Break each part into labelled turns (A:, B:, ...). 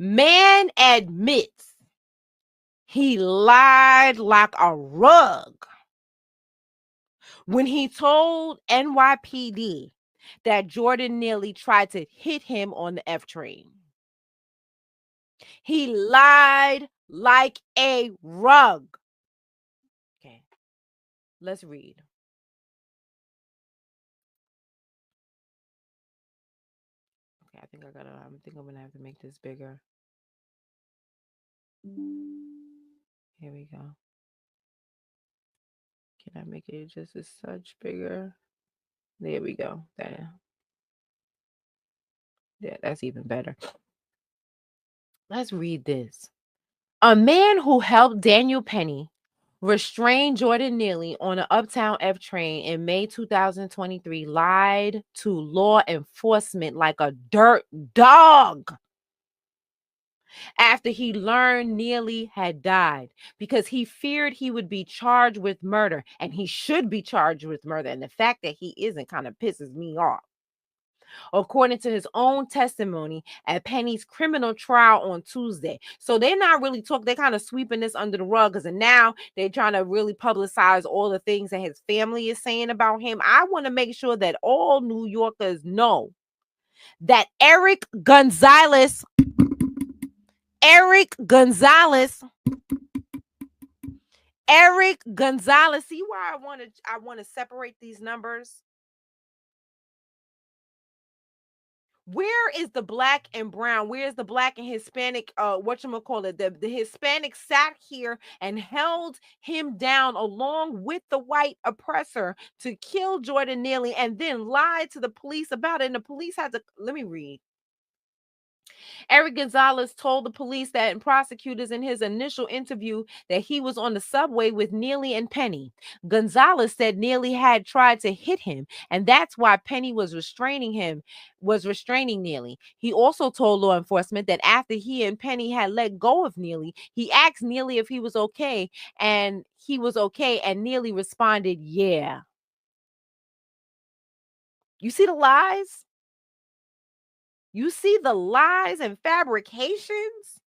A: Man admits he lied like a rug when he told NYPD that Jordan Neely tried to hit him on the F train. He lied like a rug. Okay, let's read. Okay, I think I'm gonna have to make this bigger. Here we go. Can I make it just a such bigger? There we go. Yeah, that's even better. Let's read this. A man who helped Daniel Penny restrain Jordan Neely on an Uptown F train in May 2023 lied to law enforcement like a dirt dog after he learned Neely had died because he feared he would be charged with murder, and he should be charged with murder. And the fact that he isn't kind of pisses me off. According to his own testimony at Penny's criminal trial on Tuesday. So they're not really talking, they're kind of sweeping this under the rug because now they're trying to really publicize all the things that his family is saying about him. I want to make sure that all New Yorkers know that Eric Gonzalez, see why I want to separate these numbers? Where is the black and brown? Where is the black and Hispanic? Whatchamacallit? The Hispanic sat here and held him down along with the white oppressor to kill Jordan Neely and then lied to the police about it. And the police had to, let me read. Eric Gonzalez told the police that and prosecutors in his initial interview that he was on the subway with Neely and Penny. Gonzalez said Neely had tried to hit him, and that's why Penny was restraining Neely. He also told law enforcement that after he and Penny had let go of Neely, he asked Neely if he was okay, and he was okay, and Neely responded, yeah. You see the lies? You see the lies and fabrications?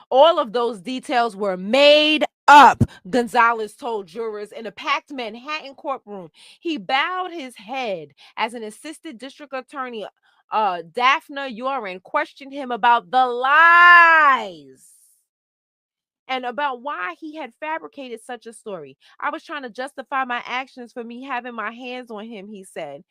A: All of those details were made up, Gonzalez told jurors in a packed Manhattan courtroom. He bowed his head as an assistant district attorney, Daphne Yoren, questioned him about the lies and about why he had fabricated such a story. I was trying to justify my actions for me having my hands on him, he said.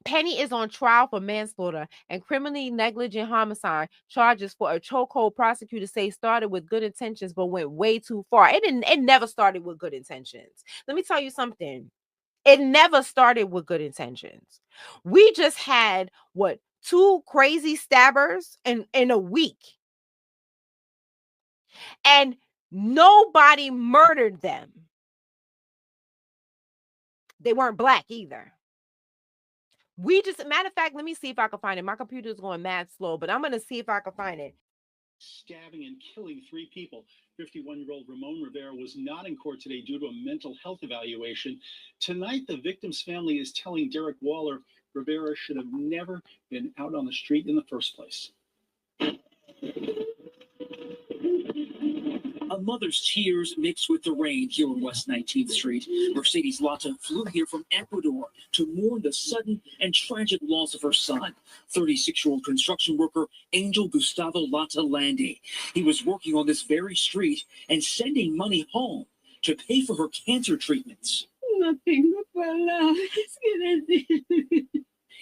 A: Penny is on trial for manslaughter and criminally negligent homicide charges for a chokehold prosecutors say started with good intentions but went way too far. It never started with good intentions. Let me tell you something. It never started with good intentions. We just had two crazy stabbers in a week. And nobody murdered them. They weren't black either. Matter of fact, let me see if I can find it. My computer is going mad slow, but I'm going to see if I can find it.
B: Stabbing and killing 3 people. 51-year-old Ramon Rivera was not in court today due to a mental health evaluation. Tonight, the victim's family is telling Derek Waller Rivera should have never been out on the street in the first place.
C: A mother's tears mixed with the rain here on West 19th Street. Mercedes Lata flew here from Ecuador to mourn the sudden and tragic loss of her son, 36-year-old construction worker Angel Gustavo Lata Landy. He was working on this very street and sending money home to pay for her cancer treatments. No tengo palabras que decir.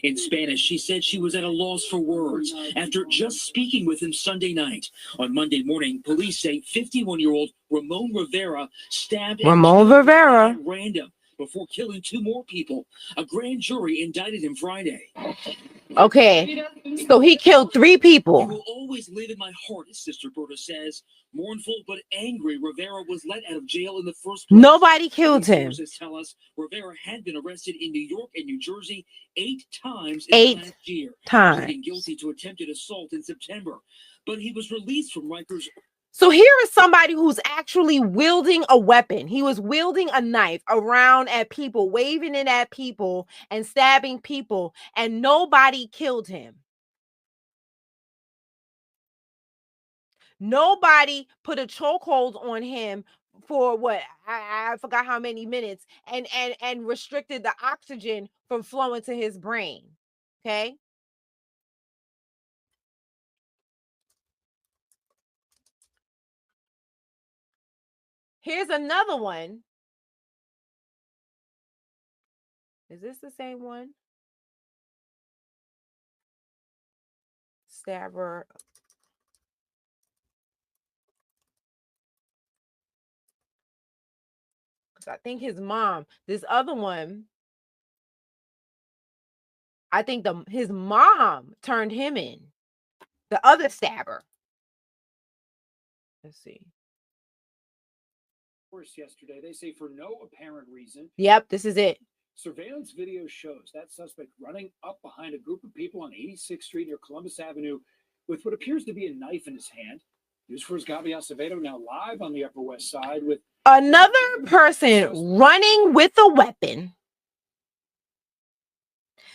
C: In Spanish, she said she was at a loss for words after just speaking with him Sunday night. On Monday morning, police say 51-year-old Ramon Rivera stabbed at random before killing 2 more people. A grand jury indicted him Friday.
A: Okay, so he killed 3 people.
C: He will always live in my heart, his sister Berta says. Mournful but angry, Rivera was let out of jail in the first place.
A: Nobody killed him.
C: Sources tell us Rivera had been arrested in New York and New Jersey 8 times in the last year. Pleading guilty to attempted assault in September. But he was released from Rikers.
A: So here is somebody who's actually wielding a weapon. He was wielding a knife around at people, waving it at people and stabbing people, and nobody killed him. Nobody put a chokehold on him for what I forgot how many minutes and restricted the oxygen from flowing to his brain. Okay. Here's another one. Is this the same one? Stabber. Because I think his mom, this other one, I think his mom turned him in. The other stabber. Let's see.
C: Yesterday, they say for no apparent reason.
A: Yep, this is it.
C: Surveillance video shows that suspect running up behind a group of people on 86th Street near Columbus Avenue with what appears to be a knife in his hand. News 4's Gabi Acevedo now live on the Upper West Side with
A: another person running with a weapon,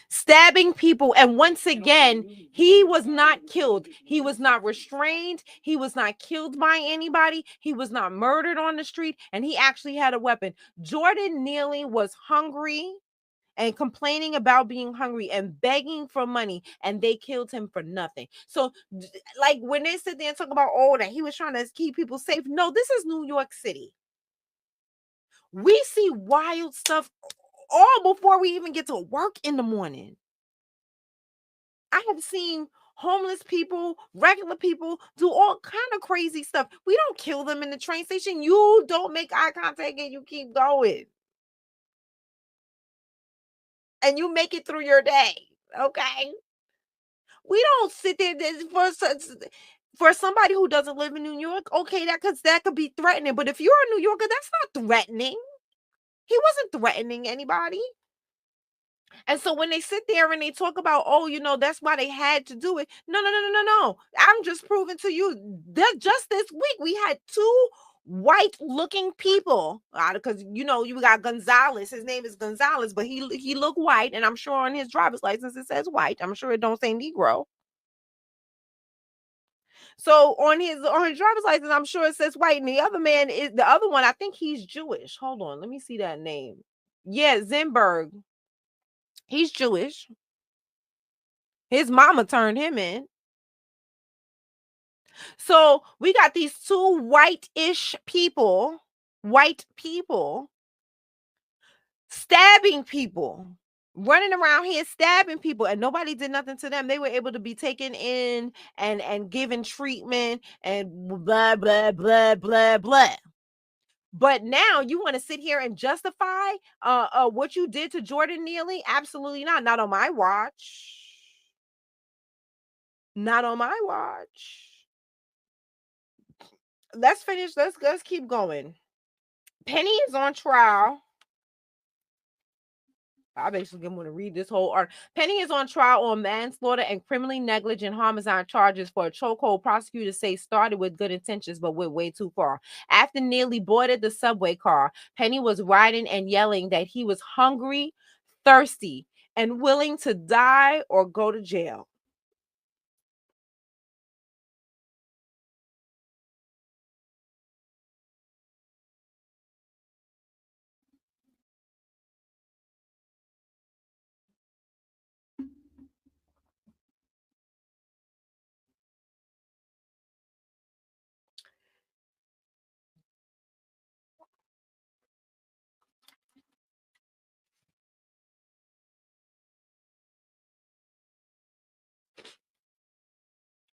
A: stabbing people. And once again, he was not killed. He was not restrained. He was not killed by anybody. He was not murdered on the street. And he actually had a weapon. Jordan Neely was hungry and complaining about being hungry and begging for money, and they killed him for nothing. So, like, when they sit there and talk about, oh, that he was trying to keep people safe. No, this is New York City. We see wild stuff all before we even get to work in the morning. I have seen homeless people, regular people do all kind of crazy stuff. We don't kill them in the train station. You don't make eye contact and you keep going. And you make it through your day. Okay. We don't sit there for somebody who doesn't live in New York. Okay, that could be threatening. But if you're a New Yorker, that's not threatening. He wasn't threatening anybody. And so when they sit there and they talk about, oh, that's why they had to do it. No. I'm just proving to you that just this week we had two white looking people, because you got Gonzalez. His name is Gonzalez, but he looked white, and I'm sure on his driver's license it says white. I'm sure it don't say Negro. So on his driver's license, I'm sure it says white. And the other one. I think he's Jewish. Hold on, let me see that name. Yeah, Zenberg. He's Jewish. His mama turned him in. So we got these two white people stabbing people, running around here stabbing people, and nobody did nothing to them. They were able to be taken in and given treatment and blah blah blah blah blah. But now you want to sit here and justify what you did to Jordan Neely? Absolutely not. Not on my watch. Not on my watch. Let's finish. Let's keep going. Penny is on trial. I basically want to read this whole article. Penny is on trial on manslaughter and criminally negligent homicide charges for a chokehold prosecutors say started with good intentions but went way too far. After Neely boarded the subway car, Penny was riding and yelling that he was hungry, thirsty, and willing to die or go to jail.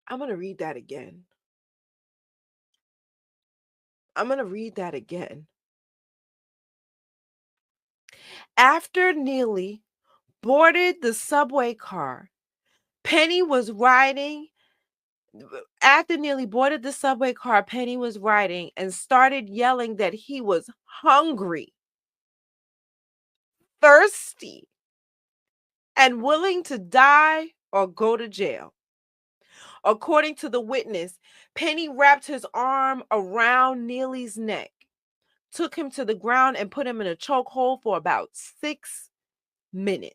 A: I'm going to read that again. After Neely boarded the subway car, Penny was riding. After Neely boarded the subway car, Penny was riding and started yelling that he was hungry, thirsty, and willing to die or go to jail. According to the witness, Penny wrapped his arm around Neely's neck, took him to the ground, and put him in a chokehold for about 6 minutes.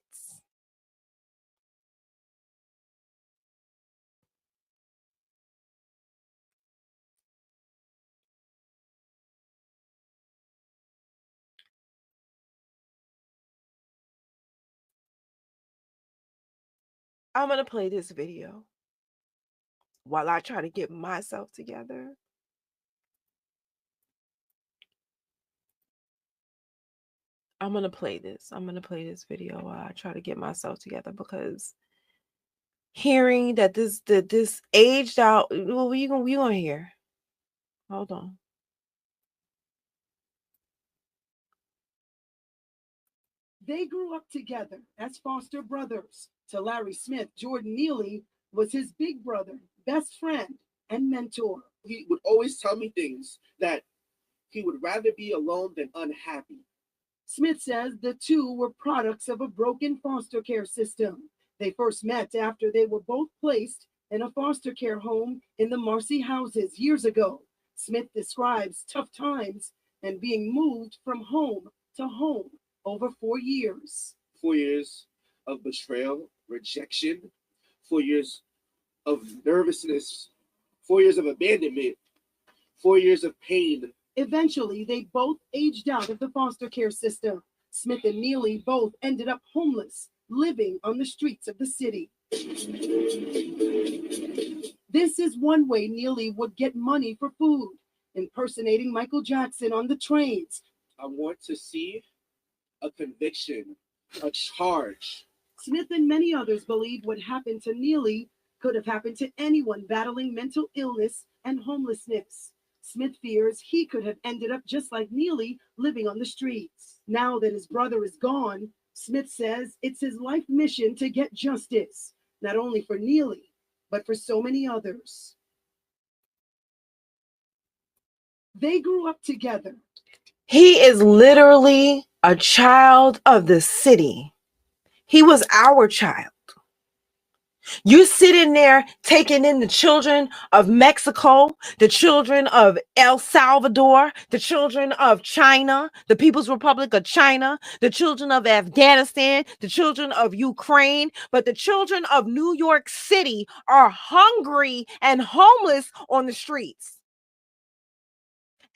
A: I'm going to play this video while I try to get myself together. I'm going to play this. I'm going to play this video while I try to get myself together, because hearing that this aged out, well, we going to hear. Hold on.
D: They grew up together as foster brothers. To Larry Smith, Jordan Neely was his big brother, best friend, and mentor.
E: He would always tell me things that he would rather be alone than unhappy.
D: Smith says the two were products of a broken foster care system. They first met after they were both placed in a foster care home in the Marcy houses years ago. Smith describes tough times and being moved from home to home over 4 years.
E: 4 years of betrayal, rejection, 4 years of nervousness, 4 years of abandonment, 4 years of pain.
D: Eventually, they both aged out of the foster care system. Smith and Neely both ended up homeless, living on the streets of the city. This is one way Neely would get money for food, impersonating Michael Jackson on the trains.
E: I want to see a conviction, a charge.
D: Smith and many others believe what happened to Neely could have happened to anyone battling mental illness and homelessness. Smith fears he could have ended up just like Neely, living on the streets. Now that his brother is gone, Smith says it's his life mission to get justice, not only for Neely, but for so many others. They grew up together.
A: He is literally a child of the city. He was our child. You sitting there taking in the children of Mexico, the children of El Salvador, the children of China, the People's Republic of China, the children of Afghanistan, the children of Ukraine, but the children of New York City are hungry and homeless on the streets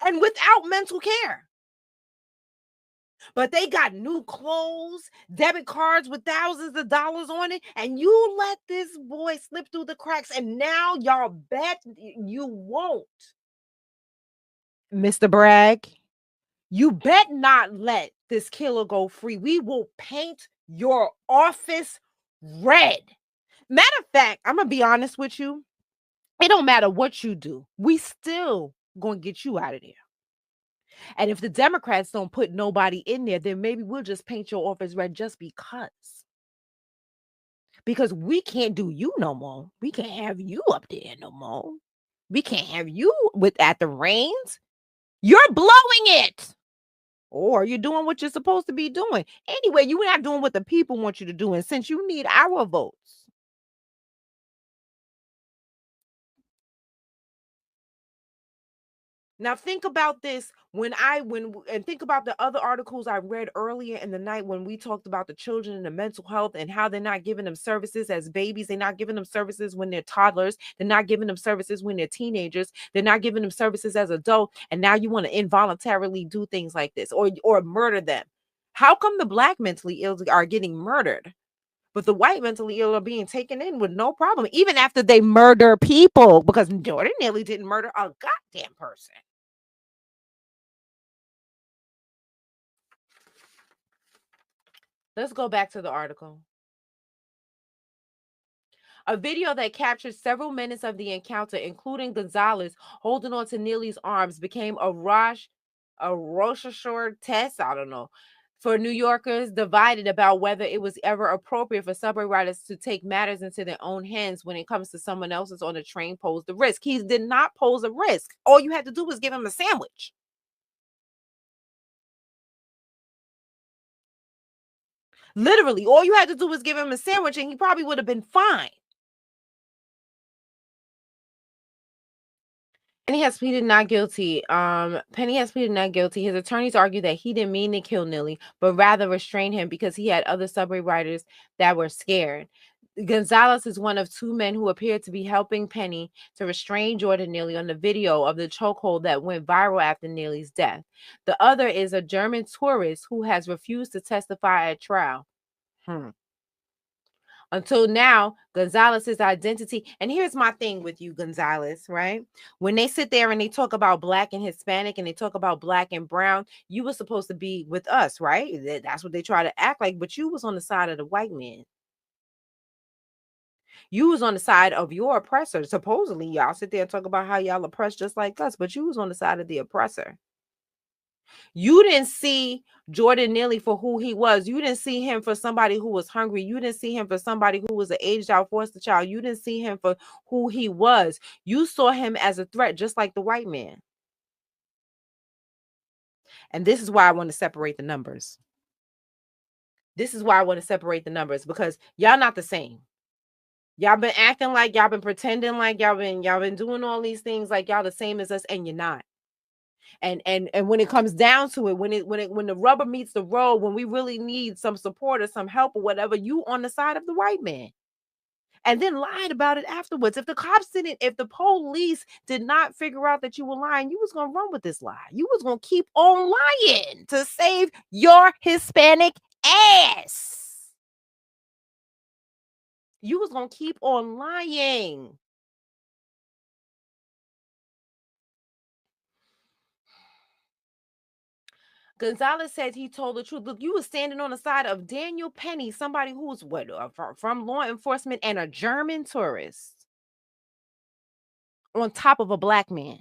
A: and without mental care. But they got new clothes, debit cards with thousands of dollars on it, and you let this boy slip through the cracks, and now y'all bet you won't. Mr. Bragg, you bet not let this killer go free. We will paint your office red. Matter of fact, I'm going to be honest with you. It don't matter what you do. We still going to get you out of there. And if the Democrats don't put nobody in there, then maybe we'll just paint your office red just because. Because we can't do you no more. We can't have you up there no more. We can't have you at the reins. You're blowing it. Or you're doing what you're supposed to be doing. Anyway, you're not doing what the people want you to do. And since you need our votes, now think about this and think about the other articles I read earlier in the night when we talked about the children and the mental health and how they're not giving them services as babies. They're not giving them services when they're toddlers. They're not giving them services when they're teenagers. They're not giving them services as adults. And now you want to involuntarily do things like this or murder them. How come the Black mentally ill are getting murdered? But the white mentally ill are being taken in with no problem, even after they murder people, because Jordan Neely didn't murder a goddamn person. Let's go back to the article. A video that captured several minutes of the encounter, including Gonzalez holding on to Neely's arms, became a Rorschach test, I don't know, for New Yorkers divided about whether it was ever appropriate for subway riders to take matters into their own hands when it comes to someone else's on the train posed a risk. He did not pose a risk. All you had to do was give him a sandwich. Literally, all you had to do was give him a sandwich and he probably would have been fine. Penny has pleaded not guilty. Penny has pleaded not guilty. His attorneys argue that he didn't mean to kill Neely, but rather restrain him because he had other subway riders that were scared. Gonzalez is one of two men who appeared to be helping Penny to restrain Jordan Neely on the video of the chokehold that went viral after Neely's death. The other is a German tourist who has refused to testify at trial. Until now, Gonzalez's identity. And here's my thing with you, Gonzalez, right? When they sit there and they talk about black and Hispanic and they talk about black and brown, you were supposed to be with us, right? That's what they try to act like, but you was on the side of the white man. You was on the side of your oppressor. Supposedly, y'all sit there and talk about how y'all oppressed just like us, but you was on the side of the oppressor. You didn't see Jordan Neely for who he was. You didn't see him for somebody who was hungry. You didn't see him for somebody who was an aged out foster child. You didn't see him for who he was. You saw him as a threat, just like the white man. And this is why I want to separate the numbers. This is why I want to separate the numbers, because y'all not the same. Y'all been acting like, y'all been pretending like, y'all been doing all these things like y'all the same as us, and you're not. And when it comes down to it, when the rubber meets the road, when we really need some support or some help or whatever, you on the side of the white man. And then lied about it afterwards. If the cops didn't, if the police did not figure out that you were lying, you was gonna run with this lie. You was gonna keep on lying to save your Hispanic ass. You was gonna keep on lying. Gonzalez says he told the truth. Look, you were standing on the side of Daniel Penny, somebody who's from law enforcement and a German tourist, on top of a black man.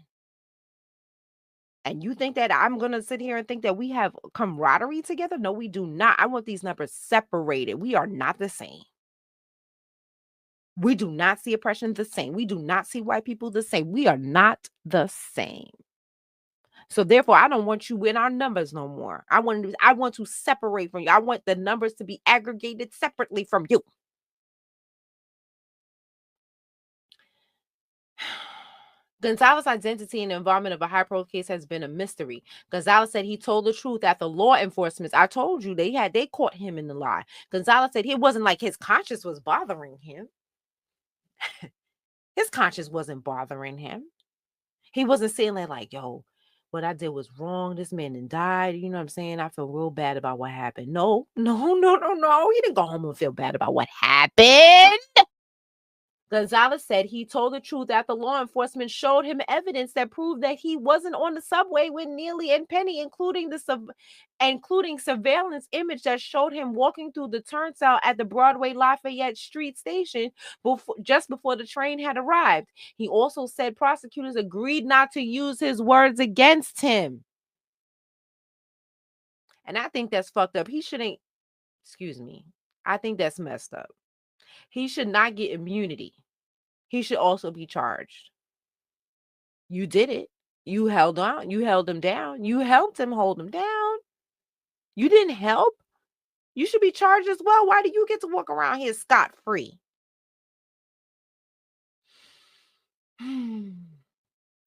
A: And you think that I'm going to sit here and think that we have camaraderie together? No, we do not. I want these numbers separated. We are not the same. We do not see oppression the same. We do not see white people the same. We are not the same. So therefore, I don't want you in our numbers no more. I want to separate from you. I want the numbers to be aggregated separately from you. Gonzalez's identity and the involvement of a high-profile case has been a mystery. Gonzalez said he told the truth at the law enforcement. I told you they caught him in the lie. Gonzalez said it wasn't like his conscience was bothering him. His conscience wasn't bothering him. He wasn't saying like, yo, what I did was wrong. This man done died. You know what I'm saying? I feel real bad about what happened. No. He didn't go home and feel bad about what happened. Gonzalez said he told the truth after law enforcement showed him evidence that proved that he wasn't on the subway with Neely and Penny, including surveillance image that showed him walking through the turnstile at the Broadway Lafayette Street station just before the train had arrived. He also said prosecutors agreed not to use his words against him. And I think that's fucked up. He shouldn't, excuse me, I think that's messed up. He should not get immunity. He should also be charged. You did it. You held on. You held him down. You helped him hold him down. You didn't help. You should be charged as well. Why do you get to walk around here scot-free?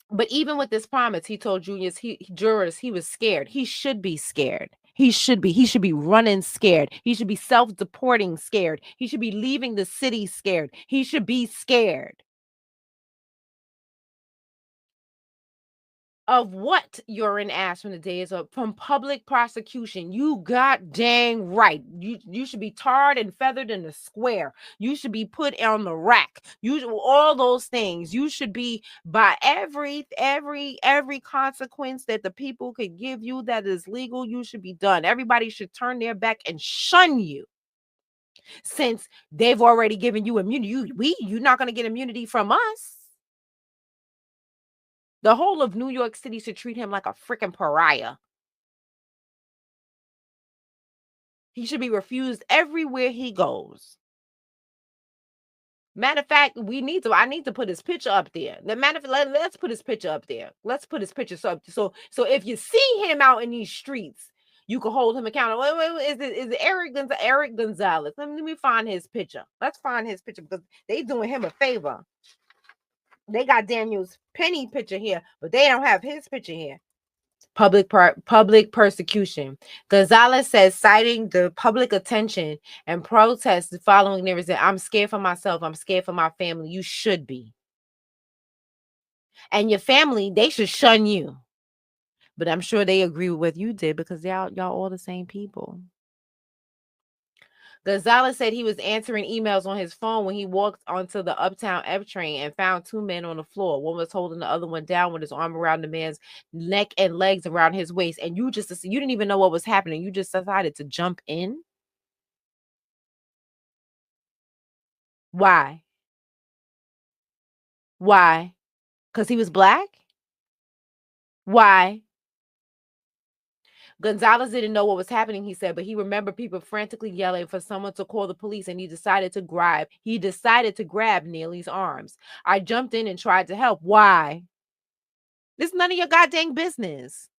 A: But even with this promise, he told jurors he was scared. He should be scared. He should be running scared. He should be self-deporting scared. He should be leaving the city scared. He should be scared. Of what urine ass from the days of from public prosecution. You got dang right. You should be tarred and feathered in the square. You should be put on the rack. All those things. You should be by every consequence that the people could give you that is legal. You should be done. Everybody should turn their back and shun you. Since they've already given you immunity, you're not going to get immunity from us. The whole of New York City should treat him like a freaking pariah. He should be refused everywhere he goes. Matter of fact, I need to put his picture up there. Let's put his picture up there. Let's put his picture so if you see him out in these streets, you can hold him accountable. Wait, is it Eric Gonzalez? Let me find his picture. Let's find his picture because they doing him a favor. They got Daniel's Penny picture here, but they don't have his picture here. Public persecution. Gonzalez says, citing the public attention and protests following their result, I'm scared for myself. I'm scared for my family. You should be. And your family, they should shun you. But I'm sure they agree with what you did because y'all all the same people. Gonzalez said he was answering emails on his phone when he walked onto the Uptown F train and found two men on the floor. One was holding the other one down with his arm around the man's neck and legs around his waist. And you didn't even know what was happening. You just decided to jump in. Why? Why? Because he was black? Why? Gonzalez didn't know what was happening, he said, but he remembered people frantically yelling for someone to call the police, and he decided to grab Neely's arms. I jumped in and tried to help. Why? It's none of your goddamn business.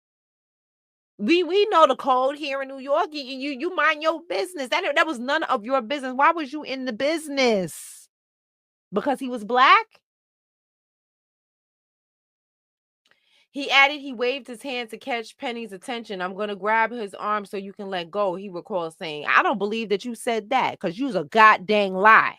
A: We know the code here in New York. You mind your business. That was none of your business. Why was you in the business? Because he was black? He added he waved his hand to catch Penny's attention. I'm going to grab his arm so you can let go, he recalls saying. I don't believe that you said that because you's a goddamn lie.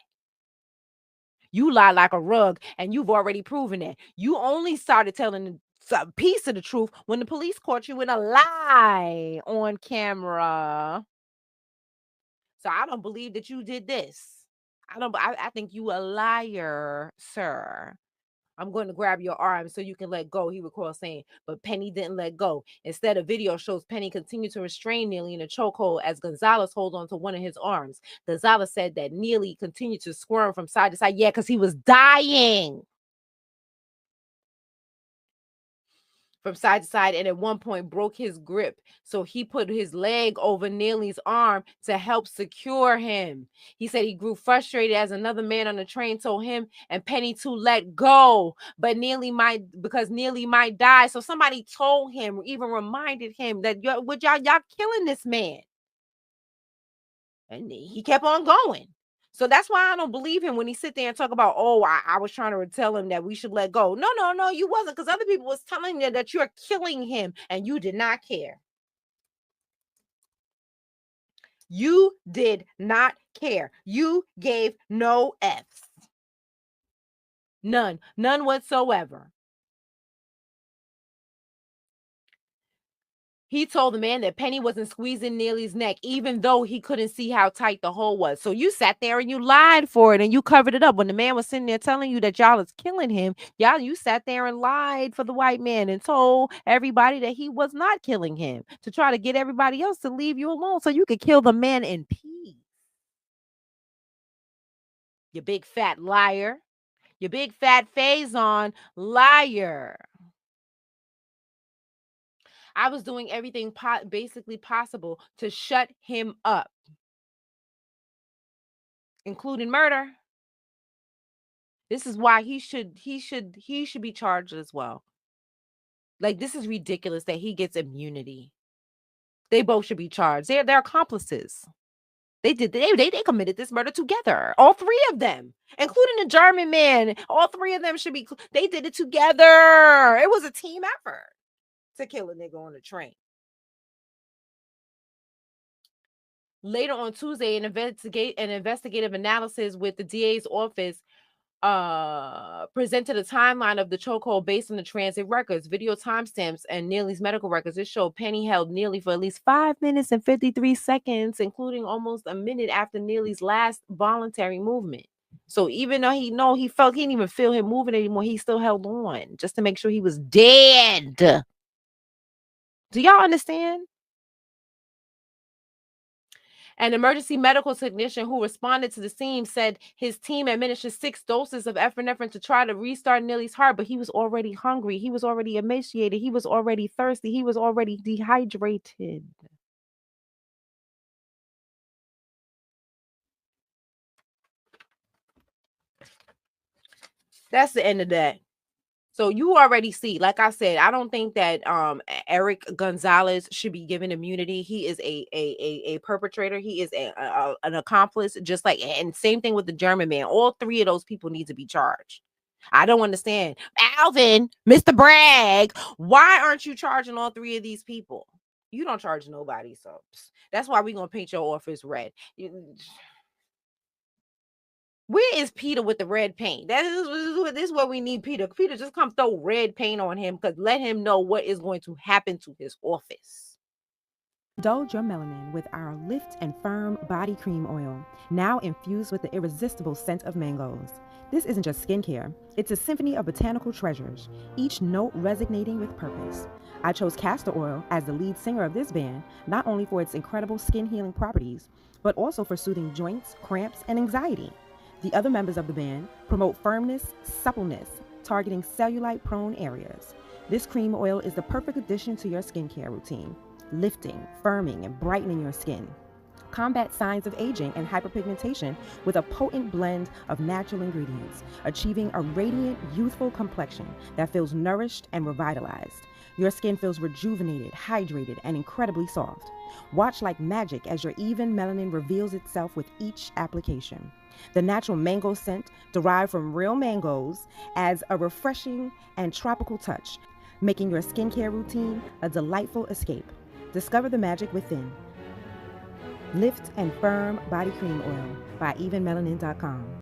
A: You lie like a rug, and you've already proven it. You only started telling a piece of the truth when the police caught you in a lie on camera. So I don't believe that you did this. I think you a liar, sir. I'm going to grab your arm so you can let go, he recalls saying. But Penny didn't let go. Instead, a video shows Penny continue to restrain Neely in a chokehold as Gonzalez holds on to one of his arms. Gonzalez said that Neely continued to squirm from side to side. Yeah, because he was dying. From side to side, and at one point broke his grip. So he put his leg over Neely's arm to help secure him. He said he grew frustrated as another man on the train told him and Penny to let go, but Neely might die. So somebody told him, even reminded him that y'all killing this man. And he kept on going. So that's why I don't believe him when he sit there and talk about, oh, I was trying to tell him that we should let go. No, you wasn't, because other people was telling you that you're killing him and you did not care. You did not care. You gave no F's. None whatsoever. He told the man that Penny wasn't squeezing Neely's neck, even though he couldn't see how tight the hole was. So you sat there and you lied for it and you covered it up. When the man was sitting there telling you that y'all is killing him, you sat there and lied for the white man and told everybody that he was not killing him to try to get everybody else to leave you alone so you could kill the man in peace. You big fat liar. You big fat phase-on liar. I was doing everything basically possible to shut him up, including murder. This is why he should be charged as well. Like, this is ridiculous that he gets immunity. They both should be charged. They're accomplices. They committed this murder together. All three of them, including the German man. All three of them they did it together. It was a team effort to kill a nigga on a train. Later on Tuesday, an investigative analysis with the DA's office presented a timeline of the chokehold based on the transit records, video timestamps, and Neely's medical records. It showed Penny held Neely for at least 5 minutes and 53 seconds, including almost a minute after Neely's last voluntary movement. So even though he didn't even feel him moving anymore, he still held on just to make sure he was dead. Do y'all understand? An emergency medical technician who responded to the scene said his team administered 6 doses of epinephrine to try to restart Neely's heart, but he was already hungry. He was already emaciated. He was already thirsty. He was already dehydrated. That's the end of that. So you already see, like I said, I don't think that Eric Gonzalez should be given immunity. He is a perpetrator. He is an accomplice, just like, and same thing with the German man. All three of those people need to be charged. I don't understand. Alvin, Mr. Bragg, why aren't you charging all three of these people? You don't charge nobody, so that's why we're going to paint your office red. Where is Peter with the red paint? This is what we need, Peter. Peter, just come throw red paint on him, because let him know what is going to happen to his office.
F: Indulge your melanin with our Lift and Firm Body Cream Oil, now infused with the irresistible scent of mangoes. This isn't just skincare, it's a symphony of botanical treasures, each note resonating with purpose. I chose castor oil as the lead singer of this band, not only for its incredible skin healing properties, but also for soothing joints, cramps, and anxiety. The other members of the band promote firmness, suppleness, targeting cellulite-prone areas. This cream oil is the perfect addition to your skincare routine, lifting, firming, and brightening your skin. Combat signs of aging and hyperpigmentation with a potent blend of natural ingredients, achieving a radiant, youthful complexion that feels nourished and revitalized. Your skin feels rejuvenated, hydrated, and incredibly soft. Watch like magic as your even melanin reveals itself with each application. The natural mango scent, derived from real mangoes, adds a refreshing and tropical touch, making your skincare routine a delightful escape. Discover the magic within. Lift and Firm Body Cream Oil by evenmelanin.com.